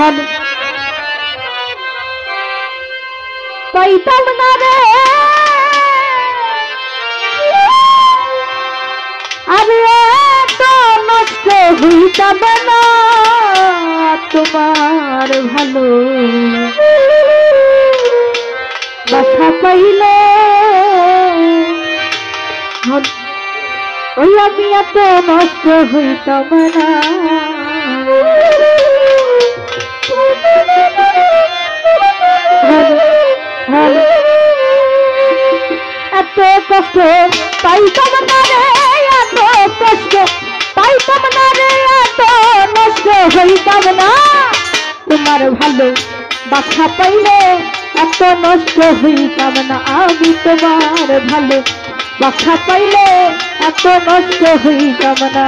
ধন পাইতাম না রে আরে তো নষ্ট হইতাম না তোমার ভালো বাসা পাইলে ওই আমি এত নষ্ট হইতাম না এত কষ্ট পাইতাম না রে এত কষ্ট পাইতাম না রে এত নষ্ট হইতাম না তোমার ভালো বাসা পাইলে এত নষ্ট হইতাম না আমি তোমার ভালো বাসা পাইলে এত নষ্ট হইতাম না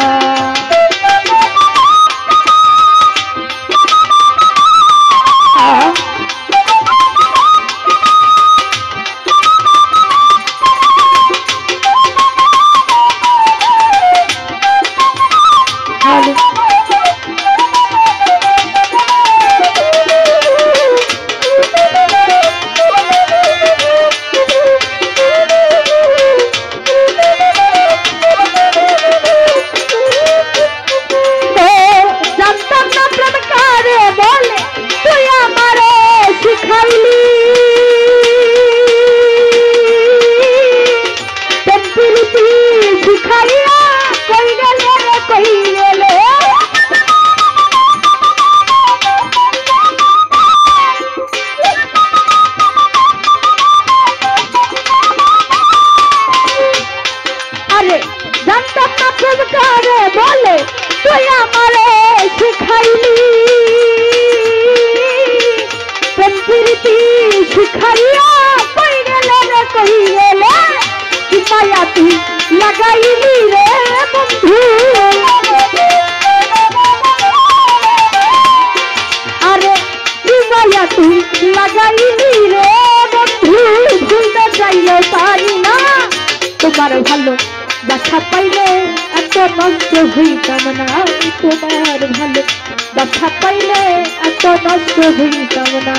लगाईली रे बंधु अरे माया तू लगाईली रे बंधु भूल जाइले पारी ना तुम्हार भालो बासा पाइले एत नष्ट हইতাম না তোমার ভালো बासा पाइले एत नष्ट हইতাম না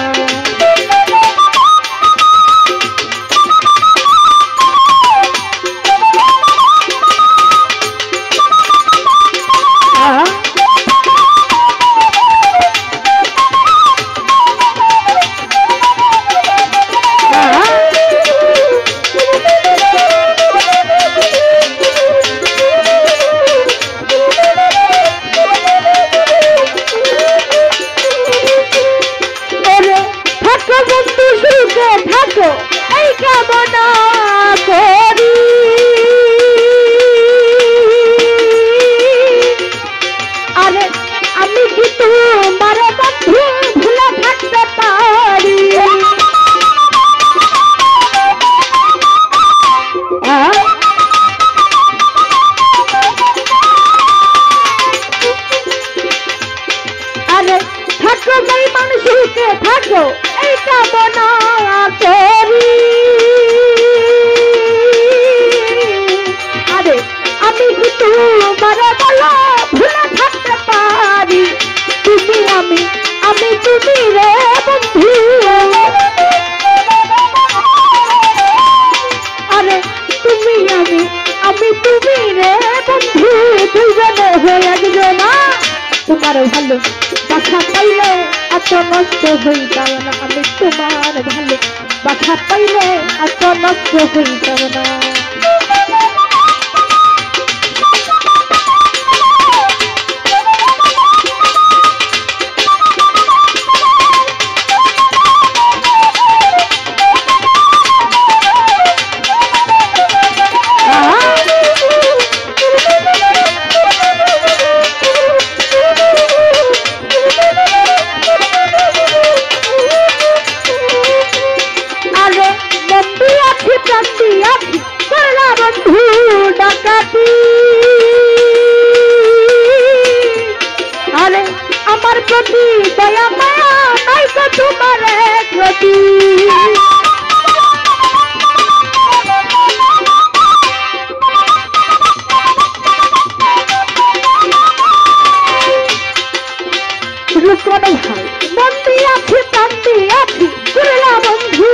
तुम्हार भालो बासा पाइले एत नष्ट हইতাম না আমি তোমার ভালো বাসা পাইলে এত নষ্ট হইতাম না दया माया नहीं तो तुम्हारे प्रति কোন ভাই বন্দি আছি প্রান্তি আছি করলা বন্ধু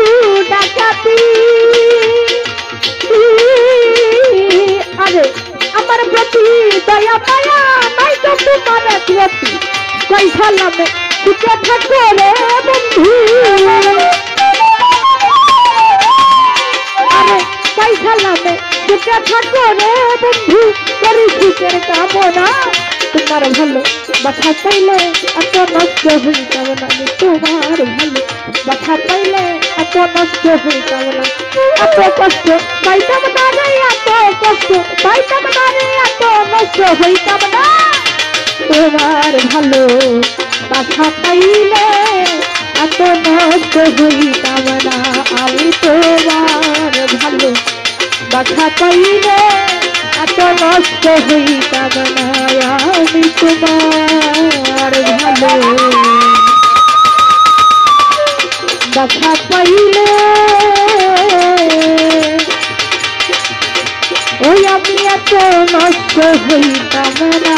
ডাকাতি আরে আমার প্রতি দয়া মায়া নাই তো তোমার প্রতি কই সালামে সুখে থাকো রে বন্ধু আরে কই সালামে সুখে থাকো রে বন্ধু করি সুখের কামনা তোমার ভালো বাসা পাইলে এত নষ্ট হইতাম না তোমার ভালো বাসা পাইলে এত নষ্ট হইতাম না এত কষ্ট পাইতাম না রে এত কষ্ট পাইতাম না রে এত নষ্ট হইতাম না তোমার ভালো বাসা পাইলে এত নষ্ট হইতাম না আমি তোমার ভালো বাসা পাইলে এত নষ্ট হইতাম না আমি তোমার ভালো বাসা পাইলে ওই আমি এত নষ্ট হইতাম না।